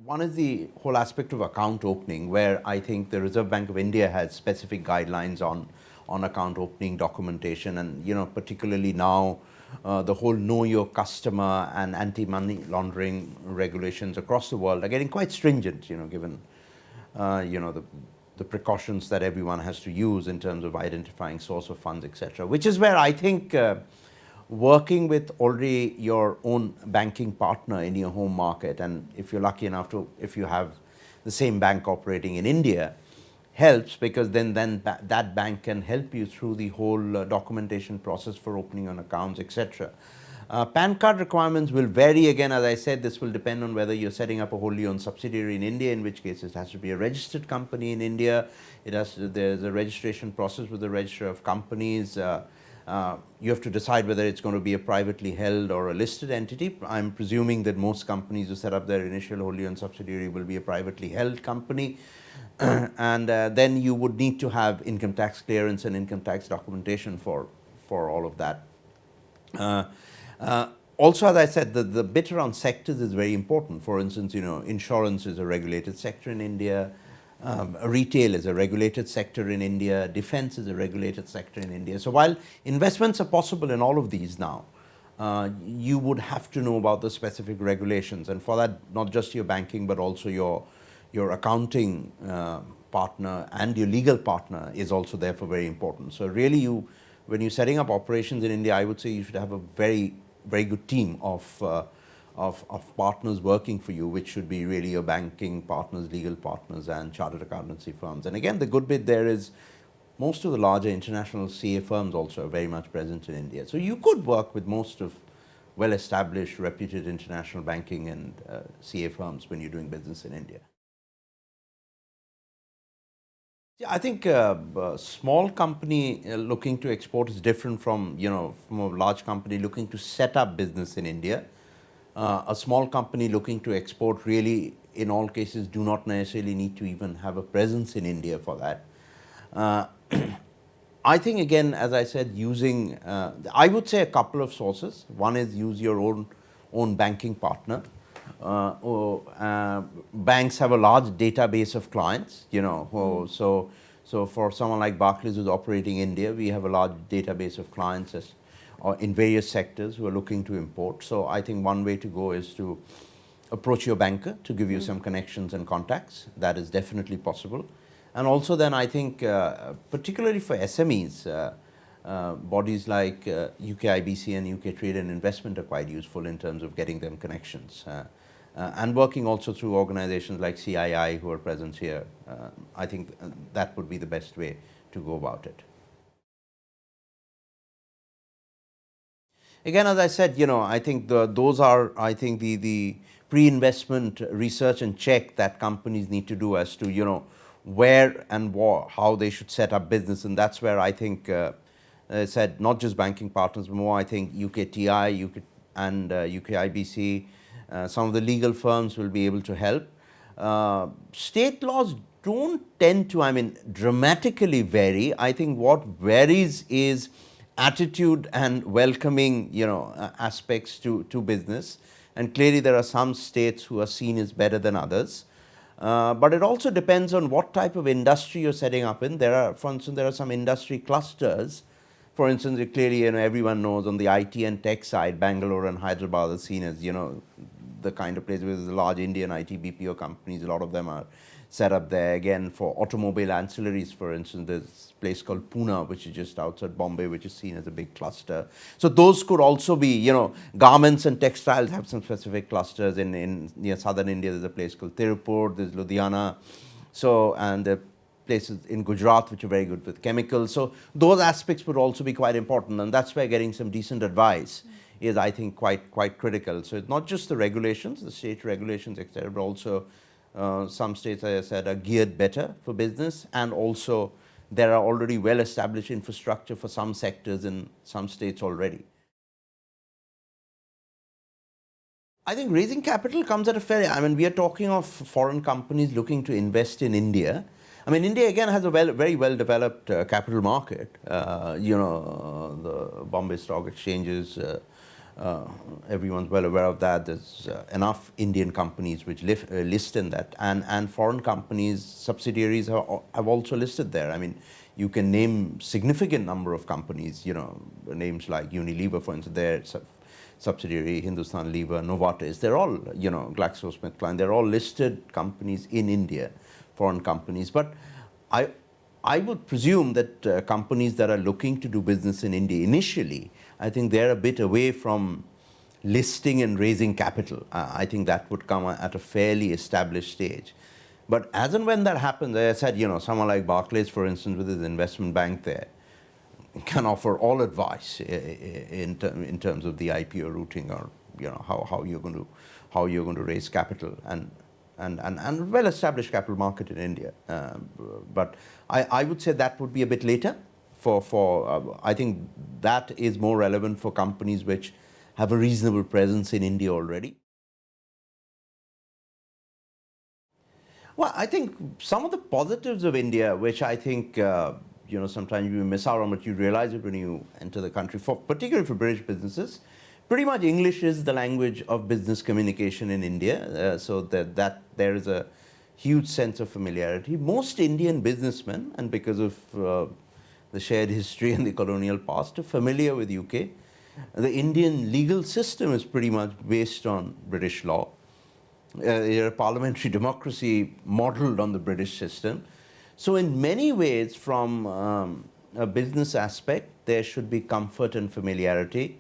One is the whole aspect of account opening, where I think the Reserve Bank of India has specific guidelines on account opening documentation, and particularly now the whole know your customer and anti-money laundering regulations across the world are getting quite stringent. Given the precautions that everyone has to use in terms of identifying source of funds, etc. Which is where I think working with already your own banking partner in your home market, and if you're lucky enough to, if you have the same bank operating in India, helps, because then that bank can help you through the whole documentation process for opening on accounts, etc. PAN card requirements will vary. Again, as I said, this will depend on whether you're setting up a wholly owned subsidiary in India, in which case it has to be a registered company in India. There's a registration process with the Register of Companies. You have to decide whether it's going to be a privately held or a listed entity. I'm presuming that most companies who set up their initial wholly owned subsidiary will be a privately held company. And then you would need to have income tax clearance and income tax documentation for all of that. Also, as I said, the bit around sectors is very important. For instance, insurance is a regulated sector in India. Retail is a regulated sector in India. Defense is a regulated sector in India. So while investments are possible in all of these now, you would have to know about the specific regulations. And for that, not just your banking, but also your accounting partner and your legal partner is also therefore very important. So really, when you're setting up operations in India, I would say you should have a very, very good team of partners working for you, which should be really your banking partners, legal partners, and chartered accountancy firms. And again, the good bit there is most of the larger international CA firms also are very much present in India. So you could work with most of well-established, reputed international banking and CA firms when you're doing business in India. Yeah, I think a small company looking to export is different from a large company looking to set up business in India. A small company looking to export really, in all cases, do not necessarily need to even have a presence in India for that. I think, again, as I said, using, I would say a couple of sources. One is use your own banking partner. Banks have a large database of clients, so for someone like Barclays who's operating in India, we have a large database of clients in various sectors who are looking to import. So I think one way to go is to approach your banker to give you some connections and contacts. That is definitely possible. And also then I think, particularly for SMEs, bodies like UKIBC and UK Trade and Investment are quite useful in terms of getting them connections. And working also through organizations like CII who are present here. I think that would be the best way to go about it. Again, as I said, I think those are, I think, the pre-investment research and check that companies need to do as to, where and how they should set up business. And that's where I think, as I said, not just banking partners, but more, I think, UKTI and UKIBC, some of the legal firms will be able to help. State laws don't tend to, dramatically vary. I think what varies is attitude and welcoming, aspects to business. And clearly there are some states who are seen as better than others. But it also depends on what type of industry you're setting up in. For instance, there are some industry clusters. For instance, clearly, everyone knows on the IT and tech side, Bangalore and Hyderabad are seen as, the kind of place where there's large Indian IT BPO companies. A lot of them are set up there. Again, for automobile ancillaries, for instance, there's a place called Pune, which is just outside Bombay, which is seen as a big cluster. So those could also be, garments and textiles have some specific clusters. In near southern India, there's a place called Tirupur, there's Ludhiana. So, and the places in Gujarat which are very good with chemicals. So those aspects would also be quite important, and that's where getting some decent advice is, I think, quite critical. So it's not just the regulations, the state regulations, etc., but also some states, as I said, are geared better for business, and also there are already well-established infrastructure for some sectors in some states already. I think raising capital comes at a fair, we are talking of foreign companies looking to invest in India. India again has a very well-developed capital market. The Bombay Stock Exchanges everyone's well aware of that. There's enough Indian companies which list in that, and foreign companies, subsidiaries have also listed there. I mean, you can name significant number of companies, names like Unilever, for instance, their subsidiary, Hindustan Lever, Novartis, they're all, GlaxoSmithKline, they're all listed companies in India, foreign companies. But I would presume that companies that are looking to do business in India initially, I think they're a bit away from listing and raising capital. I think that would come at a fairly established stage. But as and when that happens, as I said, someone like Barclays, for instance, with his investment bank there, can offer all advice in terms of the IPO routing, or how you're going to raise capital, and well-established capital market in India. But I would say that would be a bit later. I think that is more relevant for companies which have a reasonable presence in India already. Well, I think some of the positives of India, which I think sometimes you miss out on, but you realize it when you enter the country, particularly for British businesses. Pretty much English is the language of business communication in India, so that there is a huge sense of familiarity. Most Indian businessmen, and because of the shared history and the colonial past, are familiar with UK. The Indian legal system is pretty much based on British law. A parliamentary democracy modeled on the British system. So in many ways, from a business aspect, there should be comfort and familiarity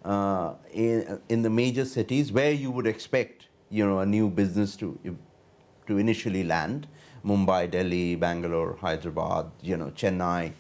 in the major cities where you would expect a new business to initially land. Mumbai, Delhi, Bangalore, Hyderabad, Chennai,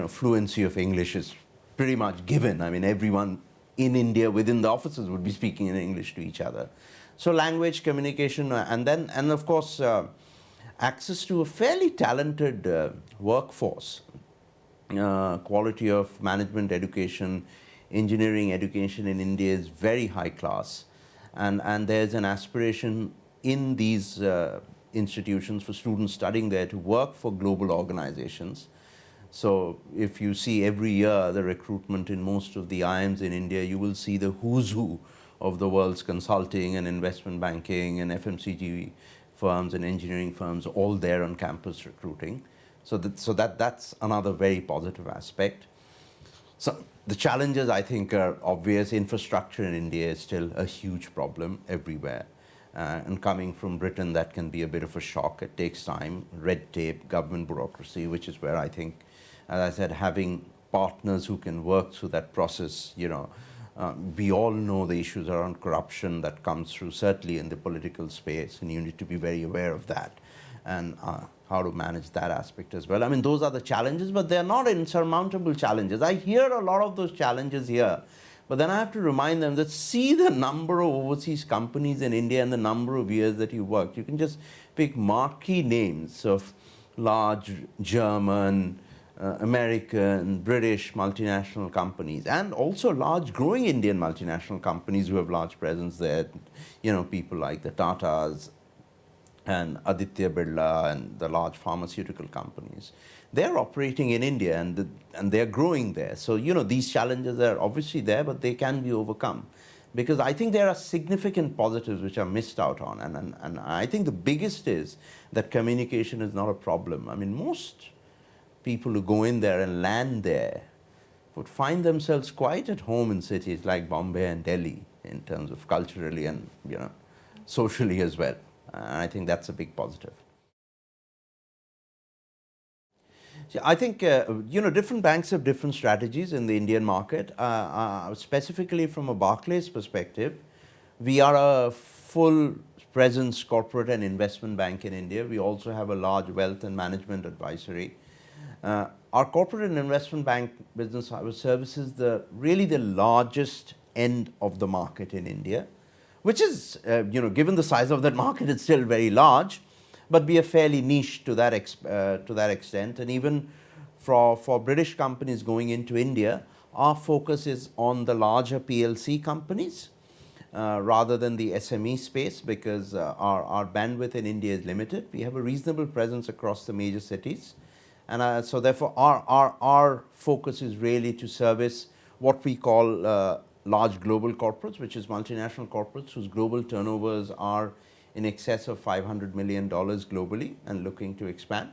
fluency of English is pretty much given. I mean, everyone in India within the offices would be speaking in English to each other. So language, communication, and of course access to a fairly talented workforce. Quality of management education, engineering education in India is very high class, and there's an aspiration in these institutions for students studying there to work for global organizations. So if you see every year the recruitment in most of the IIMs in India, you will see the who's who of the world's consulting and investment banking and FMCG firms and engineering firms all there on campus recruiting. So that's another very positive aspect. So the challenges, I think, are obvious. Infrastructure in India is still a huge problem everywhere. And coming from Britain, that can be a bit of a shock. It takes time, red tape, government bureaucracy, which is where I think, as I said, having partners who can work through that process, we all know the issues around corruption that comes through, certainly in the political space, and you need to be very aware of that, and how to manage that aspect as well. I mean, those are the challenges, but they're not insurmountable challenges. I hear a lot of those challenges here, but then I have to remind them that see the number of overseas companies in India and the number of years that you worked. You can just pick marquee names of large German, American, British multinational companies, and also large growing Indian multinational companies who have large presence there. People like the Tatas and Aditya Birla and the large pharmaceutical companies. They're operating in India and they're growing there. So, these challenges are obviously there, but they can be overcome. Because I think there are significant positives which are missed out on. And I think the biggest is that communication is not a problem. I mean, most people who go in there and land there would find themselves quite at home in cities like Bombay and Delhi in terms of culturally and socially as well. And I think that's a big positive. So I think different banks have different strategies in the Indian market. Specifically from a Barclays perspective, we are a full presence corporate and investment bank in India. We also have a large wealth and management advisory. Our corporate and investment bank business services really the largest end of the market in India, which is, given the size of that market, it's still very large, but we are fairly niche to that extent. And even for British companies going into India, our focus is on the larger PLC companies rather than the SME space, because our bandwidth in India is limited. We have a reasonable presence across the major cities. And so therefore our focus is really to service what we call large global corporates, which is multinational corporates whose global turnovers are in excess of $500 million globally and looking to expand.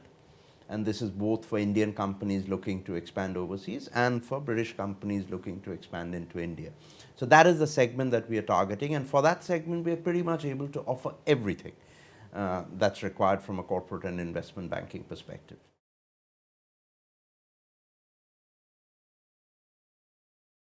And this is both for Indian companies looking to expand overseas and for British companies looking to expand into India. So that is the segment that we are targeting, and for that segment we are pretty much able to offer everything that's required from a corporate and investment banking perspective.